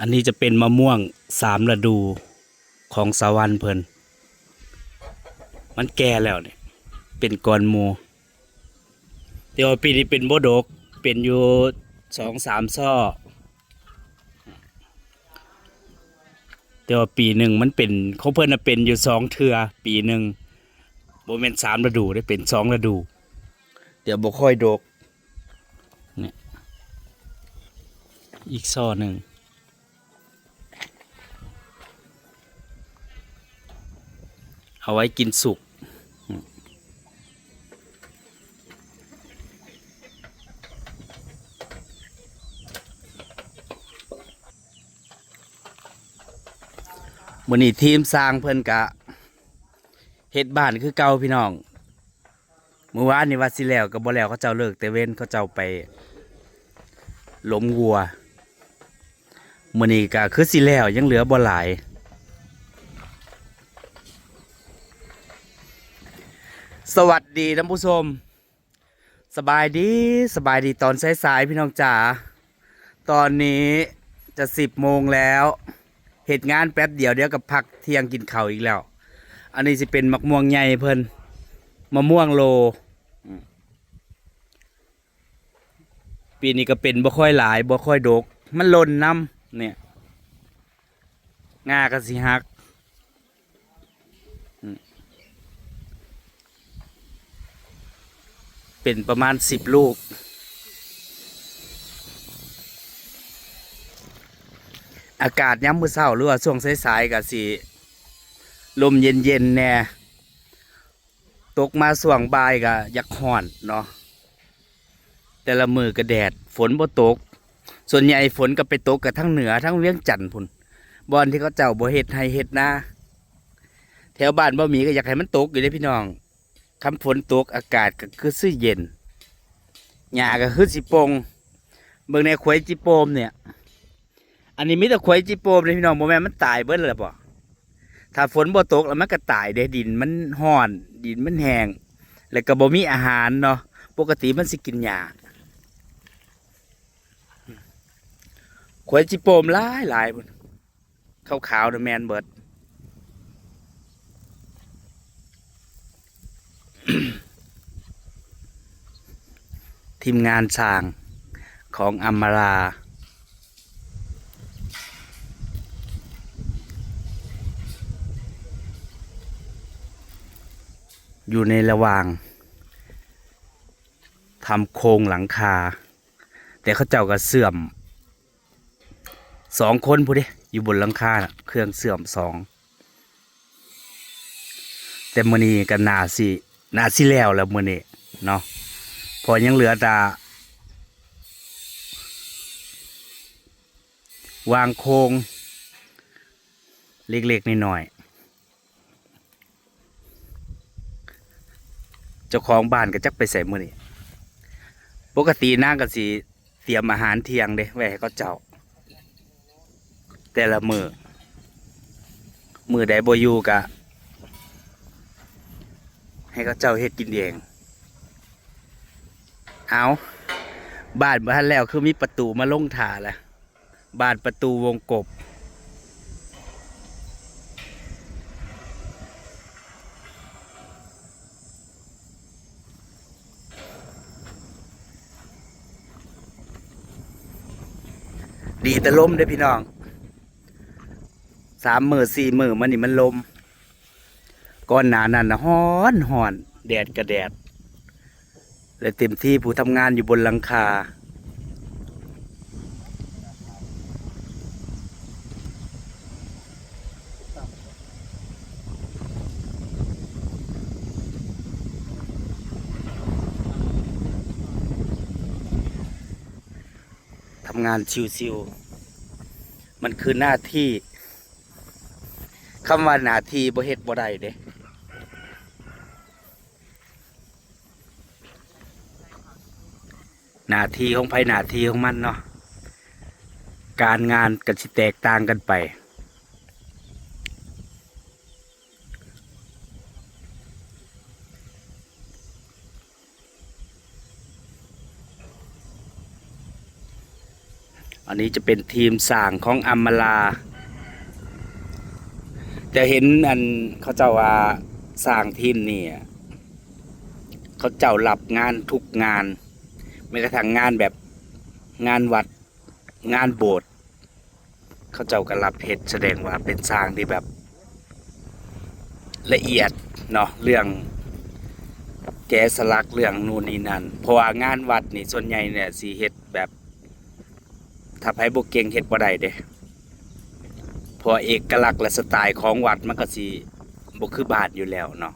อันนี้จะเป็นมะม่วง3 ฤดูของสวรรค์เพิ่นมันแก่แล้วเนี่ยเป็นกอนหมูแต่ว่าปีนี้เป็นบ่ดกเป็นอยู่2-3ซ้อแต่ว่าปีหนึ่งมันเป็นของเพิ่นน่ะเป็นอยู่2 เทื่อปีหนึ่งบ่แม่น3 ฤดูได้เป็น2 ฤดูเดี๋ยวบ่ค่อยดกเนี่ยอีกซ้อหนึ่งเอาไว้กินสุกมื้อนี้ทีมสร้างเพิ่นกะเฮ็ดบ้านคือเก่าพี่น้องเมื่อวานนี่ว่าสิแล้วก็บ่แล้วเขาเจ้าเลิกแต่เว้นเขาเจ้าไปล้มวัวมื้อนี้ก็คือสิแล้วยังเหลือบ่หลายสวัสดีท่านผู้ชมสบายดีตอนสายๆพี่น้องจ๋าตอนนี้จะ10 โมงแล้วเหตุงานแป๊บเดียวเดี๋ยวกับพักเที่ยงกินข้าวอีกแล้วอันนี้จะเป็นมะม่วงใหญ่เพิ่นมะม่วงโลปีนี้ก็เป็นบ่ค่อยหลายบ่ค่อยดกมันหล่นน้ำเนี่ยงาก็สิหักเป็นประมาณ10 ลูกอากาศย้ำมื้อเช้าหรือว่าช่วงสายๆก็สิลมเย็นๆแน่ตกมาช่วงบ่ายก็อยากร้อนเนาะแต่ละมือก็แดดฝนบ่ตกส่วนใหญ่ฝนก็ไปตกกับทั้งเหนือทั้งเวียงจันทน์พุ่นบอนที่เขาเจ้าบ่เฮ็ดให้เฮ็ดนาแถวบ้านบ่มีก็อยากให้มันตกอยู่เด้พี่น้องคำฝนตกอากาศก็คือซื่อเย็นหญ้าก็คือสิปงเบิ่งในขวยจิโปมเนี่ยอันนี้มีแต่ขวยจิโปมเลยพี่น้องบ่แม่นมันตายเบิดแล้วบ่ถ้าฝนบ่ตกแล้วมันก็ตายเด้ดินมันร้อนดินมันแห้งแล้วก็บ่มีอาหารเนาะปกติมันสิกินหญ้าขวยจิโปมหลายพุ่นขาวๆน่ะแม่นเบิด ทีมงานสร้างของอัมมาราอยู่ในระหว่างทำโครงหลังคาแต่เขาเจ้าก็เสื่อม2 คนพูดดิอยู่บนหลังคาน่ะเครื่องเสื่อม2แต่มื้อนี้ก็น่าสิแล้วมื้อนี้เนาะพอยังเหลือแต่วางโครงเล็กๆน้อยๆเจ้าของบ้านก็จักไปใส่มื้อนี้ปกตินางก็สิเตรียมอาหารเที่ยงเด้ไว้ให้เขาเจ้าแต่ละมื้อใดบ่อยู่ก็ให้เขาเจ้าเฮ็ดกินเองเอาบ้านบ่ทันแล้วคือมีประตูมาลงท่าแล้วบ้านประตูวงกบดีแต่ลมเด้อพี่น้อง3 มื้อ4 มื้อมันนี่มันลมก่อนหน้านั้นน่ะร้อนแดดก็แดดและเต็มที่ผู้ทำงานอยู่บนหลังคาทำงานชิวๆมันคือหน้าที่คำว่าหน้าที่บ่เฮ็ดบ่ได้เด้หน้าที่ของไผหน้าที่ของมันเนาะการงานก็สิแตกต่างกันไป อันนี้จะเป็นทีมสร้างของอัมมาลาจะเห็นอันเขาเจ้าว่าสร้างทีมนี่เขาเจ้ารับงานทุกงานไม่กระทั่งงานแบบงานวัดงานโบสถ์เขาเจ้าก็รับเฮ็ดแสดงว่าเป็นสร้างที่แบบละเอียดเนาะเรื่องแกะสลักเรื่องนู่นนี่นั่นเพราะว่างานวัดนี่ส่วนใหญ่เนี่ยสิเฮ็ดแบบถ้าไผบ่เก่งเฮ็ดบ่ได้เด้เพราะเอกลักษณ์และสไตล์ของวัดมันก็สิบ่คือบ้านอยู่แล้วเนาะ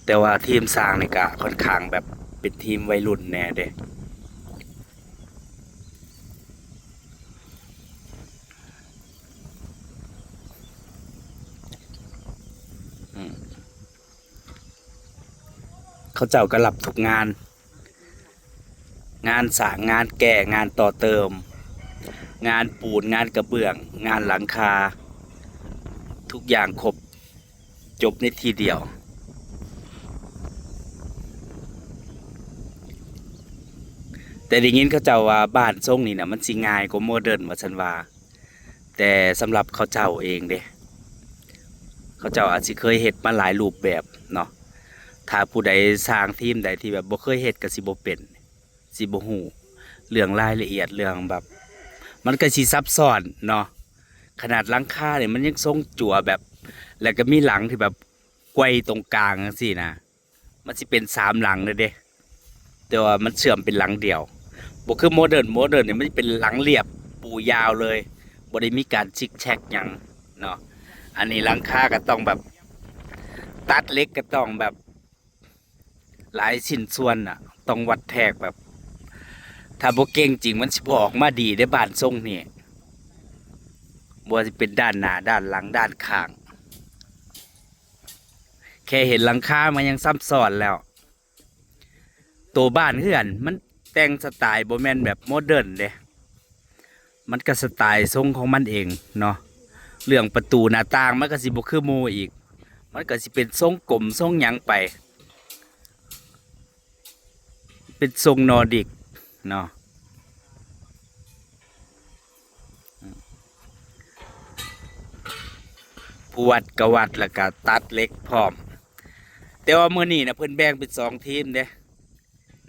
แต่ว่าทีมสร้างนี่ก็ค่อนข้างแบบเป็นทีมวัยรุ่นแน่เด้เขาเจ้าก็รับทุกงานงานสร้างงานแก้งานต่อเติมงานปูนงานกระเบื้องงานหลังคาทุกอย่างครบจบในทีเดียวแต่ได้ยินเขาเจ้าว่าบ้านทรงนี่นะมันสิง่ายกว่าโมเดิร์นว่าฉันว่าแต่สำหรับเขาเจ้าเองเด้เขาเจ้าอาจสิเคยเฮ็ดมาหลายรูปแบบเนาะถ้าผู้ใดสร้างทีมใดที่แบบบ่เคยเฮ็ดก็สิบ่เป็นสิบ่ฮู้เรื่องรายละเอียดเรื่องแบบมันก็สิซับซ้อนเนาะขนาดหลังคาเนี่ยมันยังทรงจั่วแบบแล้วก็มีหลังที่แบบไกวตรงกลางจังซี่นะมันสิเป็น3หลังเลยเด้แต่ว่ามันเชื่อมเป็นหลังเดียวบ่คือโมเดิร์นเนี่ยมันเป็นหลังเรียบปูยาวเลยบ่ได้มีการชิกแชกหยังเนาะอันนี้หลังคาก็ต้องแบบตัดเล็กก็ต้องแบบหลายชิ้นส่วนอ่ะต้องวัดแทกแบบถ้าบ่เก่งจริงมันสิบ่ออกมาดีได้บ้านทรงนี่บ่ว่าสิเป็นด้านหน้าด้านหลังด้านข้างแค่เห็นหลังคามันยังซับซ้อนแล้วตัวบ้านเฮือนมันแต่งสไตล์บ่แม่นแบบโมเดิร์นเด้มันก็สไตล์ทรงของมันเองเนาะเรื่องประตูหน้าต่างมันก็สิบ่คือหมู่อีกมันก็สิเป็นทรงกลมทรงหยังไปเป็นทรงนอร์ดิกเนาะผู้วัดก็วัดแล้วก็ตัดเล็กพร้อมแต่ว่ามื้อนี้นะเพิ่นแบ่งเป็น2ทีมเด้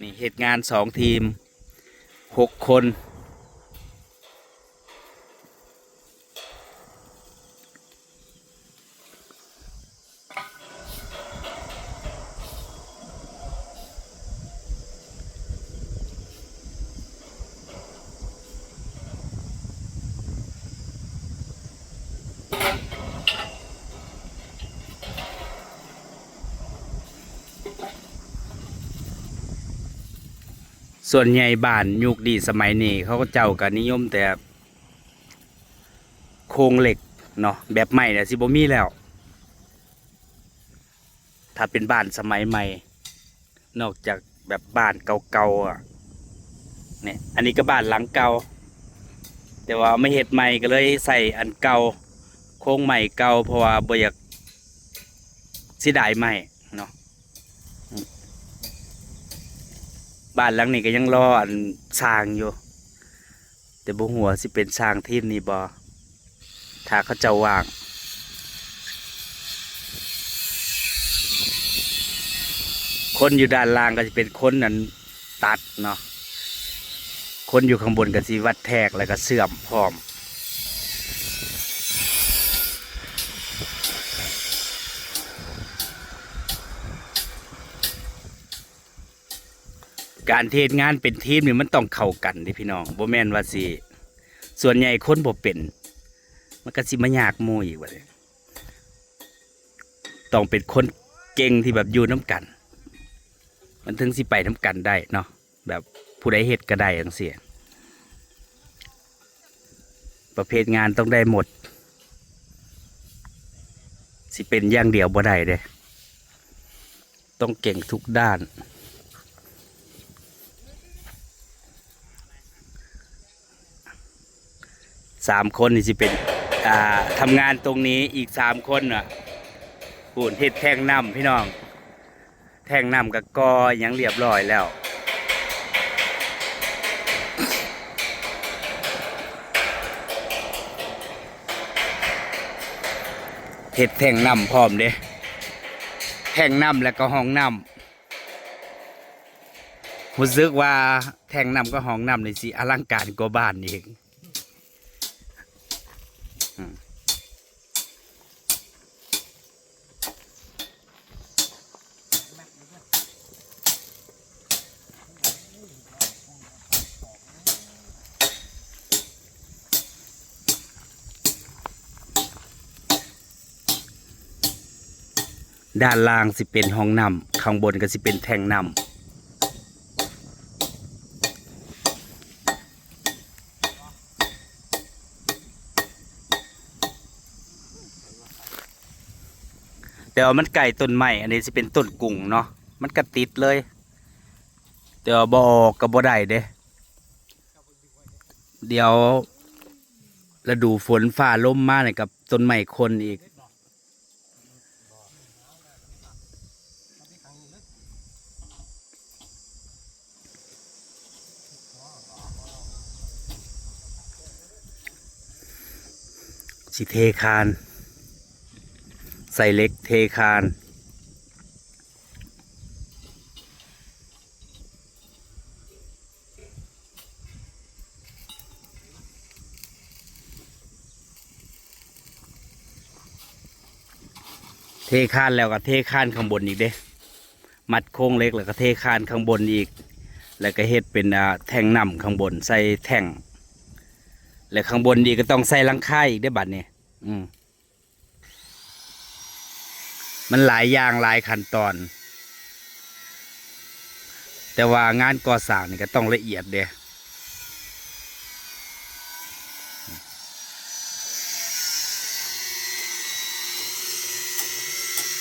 นี่เฮ็ดงาน2ทีม6คนส่วนใหญ่บ้านยุคดีสมัยนี้เขาก็เจ้าก็นิยมแต่โครงเหล็กเนาะแบบใหม่เนี่ยสิบ่มีแล้วถ้าเป็นบ้านสมัยใหม่นอกจากแบบบ้านเก่าๆอ่ะเนี่ยอันนี้ก็บ้านหลังเก่าแต่ว่าไม่เฮ็ดใหม่ก็เลยใส่อันเก่าโครงใหม่เก่าเพราะว่าบ่อยากเสียดายใหม่เนาะบ้านหลังนี้ก็ยังรออันสร้างอยู่แต่บ่ฮู้ว่าสิเป็นสร้างทีมนี้บ่ถ้าเขาเจ้าว่างคนอยู่ด้านล่างก็จะเป็นคนนั้นตัดเนาะคนอยู่ข้างบนก็สิวัดแทกแล้วก็เสื่อมพร้อมการเทศงานเป็นทีมนี่มันต้องเข้ากันเด้พี่น้องบ่แม่นว่าสิส่วนใหญ่คนบ่เป็นมันก็สิมายากหมู่อีกว่าเลยต้องเป็นคนเก่งที่แบบอยู่น้ำกันมันถึงสิไปน้ำกันได้เนาะแบบผู้ใดเฮ็ดก็ได้จังซี่ประเภทงานต้องได้หมดสิเป็นอย่างเดียวบ่ได้เด้ต้องเก่งทุกด้าน3 คนนี่สิเป็นทำงานตรงนี้อีก3 คนน่ะหุ่นเฮ็ดแท่งน้ำพี่น้องแท่งน้ำกับกอยังเรียบร้อยแล้ว เฮ็ดแท่งน้ำพร้อมเด้แท่งน้ำแล้วก็ห้องน้ำรู้สึกว่าแท่งน้ำก็ห้องน้ำนี่สิอลังการกว่าบ้านอีกด้านล่างสิเป็นห้องน้ำข้างบนก็สิเป็นแท่งน้ำแต่ว่ามันไก่ต้นไม้อันนี้สิเป็นต้นกุ้งเนาะมันก็ติดเลยแต่ว่าบ่ออกก็บ่ได้เด้เดี๋ยวฤดูฝนฟ้าลมมาเนี่ยกับต้นไม้คนอีกสิเทคานใส่เหล็กเทคานเทคานแล้วก็เทคานข้างบนอีกเด้มัดโค้งเหล็กแล้วก็เทคานข้างบนอีกแล้วก็เฮ็ดเป็นแท่งน้ำข้างบนใส่แท่งแล้วข้างบนอีกก็ต้องใส่หลังคาอีกได้บัดนี้มันหลายอย่างหลายขั้นตอนแต่ว่างานก่อสร้างนี่ก็ต้องละเอียดเด้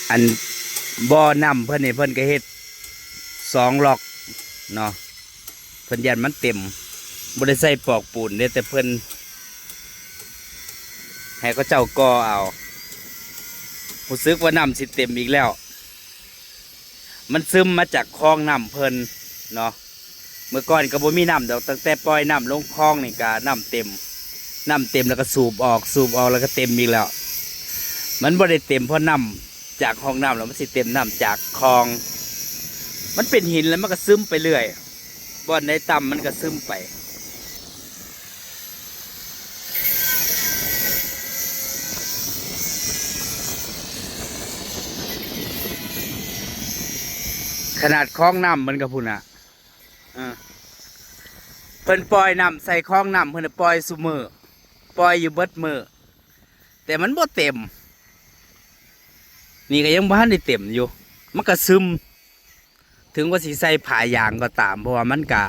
อันบ่อน้ำเพิ่นนี่เพิ่นก็เฮ็ด2 ล็อกเนาะเพิ่นยันมันเต็มบ่ได้ใส่ปอกปูนเด้แต่เพิ่นให้เขาเจ้าก่อเอารู้สึกว่าน้ำสิเต็มอีกแล้วมันซึมมาจากคลองน้ำเพิ่นเนาะเมื่อก่อนก็บ่มีน้ำดอกตั้งแต่ปล่อยน้ำลงคลองนี่ก็น้ำเต็มแล้วก็สูบออกแล้วก็เต็มอีกแล้วมันบ่ได้เต็มเพราะน้ำจากคลองน้ำแล้วมันสิเต็มน้ำจากคลองมันเป็นหินแล้วมันก็ซึมไปเรื่อยบ่อนในต่ำมันก็ซึมไปขนาดคลองน้ำมันก็พุ่นอ่ะเพิ่นปล่อยน้ำใส่คลองน้ำเพิ่นปล่อยซุมื้อปล่อยอยู่เบิดมื้อแต่มันบ่เต็มนี่ก็ยังบ่ทันได้เต็มอยู่มันก็ซึมถึงว่าสิใส่ผ้ายางก็ตามเพราะว่ามันก็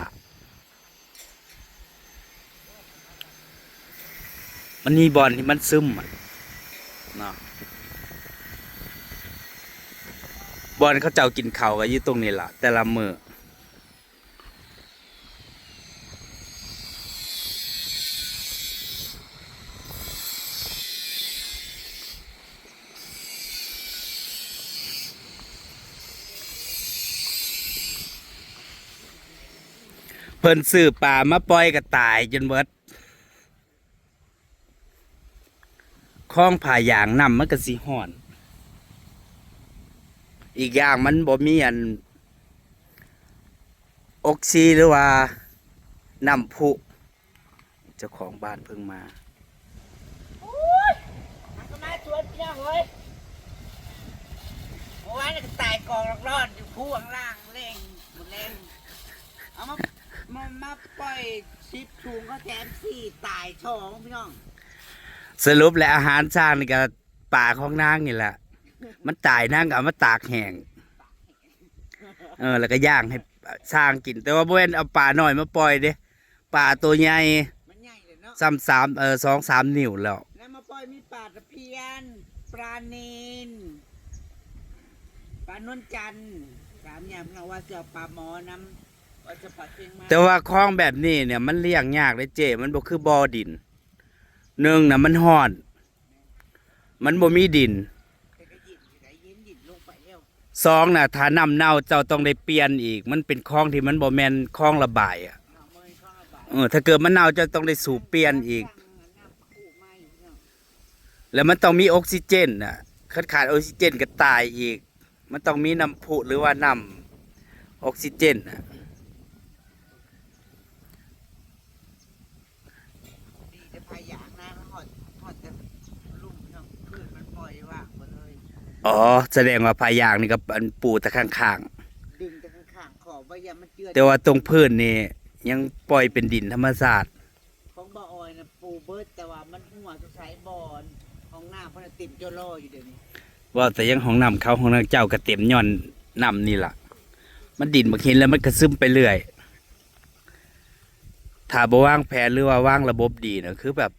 มันมีบ่อนที่มันซึมเนาะบ่อนเขาเจ้ากินข้าวก็อยู่ตรงนี้ล่ะแต่ละมื้อเพิ่นซื้อปลามาปล่อยก็ตายจนเบิดคลองผายางน้ำมันก็สิฮ้อนอีกอย่างมันบ่มีอันออกซิหรือว่าน้ำพุเจ้าของบ้านเพิ่งมามันก็มาชวนพี่น้องเลยเมื่อวานก็ตายกองรอดอยู่คู่ข้างล่างเล่งหมดเล่งเอามาปล่อย10 ถุงก็แถม4ตาย2พี่น้องสรุปและอาหารช้างนี่ก็ป่าของนางนี่แหละมันตายนางก็เอามาตากแห้งแล้วก็ย่างให้ช้างกินแต่ว่าบ่แม่นเอาปลาหน่อยมาปล่อยเด้ปลาตัวใหญ่มันใหญ่เลยเนาะ2-3 นิ้วแล้วมาปล่อยมีปลาตะเพียนปลาเนนปลานวลจันทร์3 อย่างเราว่าจะปลาหมอน้ำว่าจะปลาเชียงใหม่แต่ว่าคลองแบบนี้เนี่ยมันเลี้ยงยากเลยเจ้มันบ่คือบ่อดิน1น่ะมันฮ้อนมันบ่มีดิน2น่ะถ้าน้ำเน่าเจ้าต้องได้เปลี่ยนอีกมันเป็นคลองที่มันบ่แม่นคลองระบายอ่ะถ้าเกิดมันเน่าเจ้าต้องได้สูบเปลี่ยนอีกแล้วมันต้องมีออกซิเจนอ่ะ ขาดออกซิเจนก็ตายอีก มันต้องมีน้ำพุหรือว่าน้ำออกซิเจนน่ะ ดีแต่พายางนะหอดจะลุ่มเนาะพืชมันปล่อยว่างหมดเลย อ๋อแสดงว่าพายางนี่ก็อันปูแต่ข้าง ดึงแต่ข้างๆขอบว่าอย่ามันเจือ ๆแต่ว่าตรงพื้นนี่ยังปล่อยเป็นดินธรรมชาติ ของบ่อออยนะปูเบิดแต่ว่ามันหัวจะใช้บอนของหน้าเพราะติ่มโจโลอยู่เดี๋ยวนี้ ว่าแต่ยังห้องน้ำเขาห้องน้ำเจ้าก็เต็มย่อนน้ำนี่ล่ะ มันดินบางเห็นแล้วมันก็ซึมไปเรื่อย ถ้าบ่วางแผนหรือว่าวางระบบดีนะคือแบบ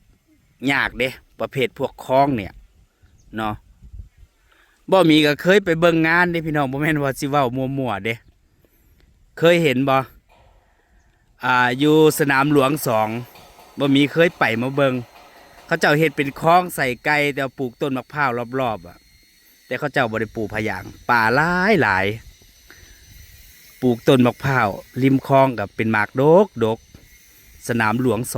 ยากเด้ประเภทพวกคลองเนี่ยเนาะบ่มีก็เคยไปเบิ่งงานเด้พี่น้องบ่แม่นว่าสิเว้ามั่วๆเด้เคยเห็นบ่อยู่สนามหลวง2บ่มีเคยไปมาเบิ่งเขาเจ้าเฮ็ดเป็นคลองใส่ไก่แต่ว่าปลูกต้นมะพร้าวรอบๆอ่ะแต่เขาเจ้าบ่ได้ปลูกพะยางป่าหลายปลูกต้นมะพร้าวริมคลองกับเป็นหมากดกสนามหลวง2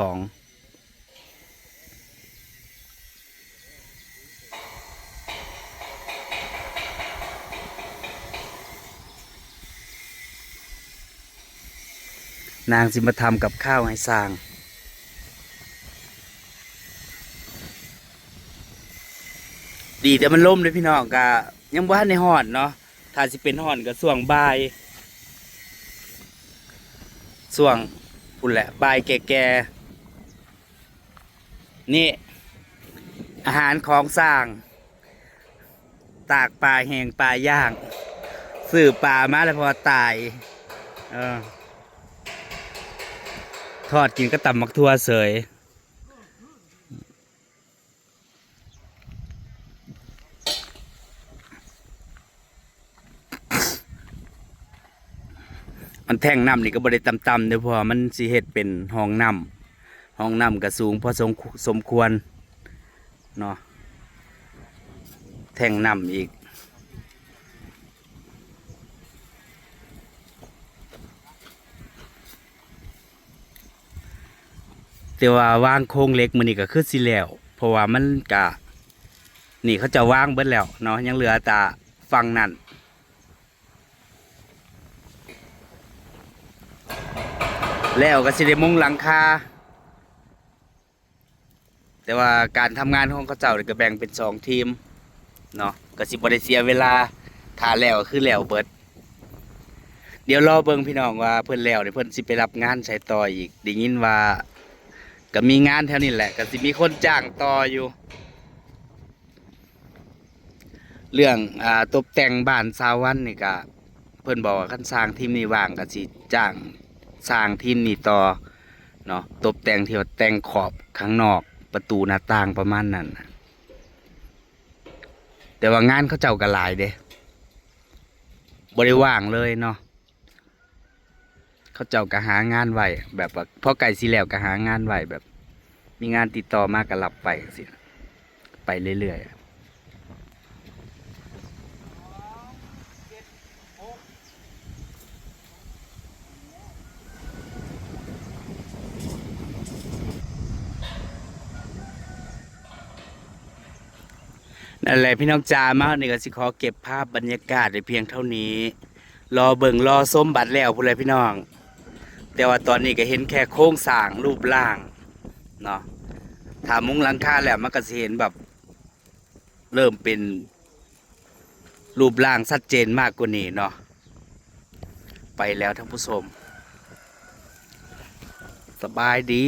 นางสิมาทำกับข้าวให้สร้างดีแต่มันล่มเลยพี่น้องกะยังบ้านในห่อนเนาะถ้าสิเป็นห่อนก็ส่วงบ่ายส่วงพุ่นแหละบ่ายแก่ๆนี่อาหารของสร้าง ตากปลาแห้งปลาย่างซื้อปลามาแล้วพอตายทอดกินก็ตำมักทั่วเสยมันแท่งน้ำนี่ก็บริต่ำๆเดี๋ยวพอมันสิเฮ็ดเป็นห้องน้ำก็สูงพอสมควรเนาะแท่งน้ำอีกแต่ว่าวางโครงเหล็กมันนี่ก็คือสิแล้วเพราะว่ามันกะนี่เขาจะวางเบิดแล้วเนาะยังเหลือแต่ฝั่งนั่นแล้วก็สิได้มุงหลังคาแต่ว่าการทำงานของเขาเจ้าก็แบ่งเป็น2 ทีมเนาะก็สิบ่ได้เสียเวลาถ้าแล้วก็คือแล้วเบิดเดี๋ยวรอเบิ่งพี่น้องว่าเพิ่นแล้วเดี๋ยวเพิ่นสิไปรับงานใช้ต่ออีกได้ยินว่าก็มีงานแถวนี้แหละก็สิมีคนจ้างต่ออยู่เรื่องตกแต่งบ้านชาววันนี่ก็เพิ่นบอกว่าคันสร้างทีมนี้ว่างก็สิจ้างสร้างทีมนี้ต่อเนาะตกแต่งที่ว่าแต่งขอบข้างนอกประตูหน้าต่างประมาณนั้นแต่ว่างานเขาเจ้าก็หลายเด้บ่ได้ว่างเลยเนาะเขาเจ้าก็หางานไว้แบบว่าพอไก่สิแล้วก็หางานไว้แบบมีงานติดต่อมาก็รับไปสิไปเรื่อยๆนั่นแหละพี่น้องจ๋ามาเนี่ก็สิขอเก็บภาพบรรยากาศในเพียงเท่านี้รอเบิ่งรอส้มบัตรแล้วพูดเลยพี่น้องแต่ว่าตอนนี้ก็เห็นแค่โครงสร้างรูปร่างเนาะถ้ามุงหลังคาแล้วมันก็สิเห็นแบบเริ่มเป็นรูปร่างชัดเจนมากกว่านี้เนาะไปแล้วท่านผู้ชมสบายดี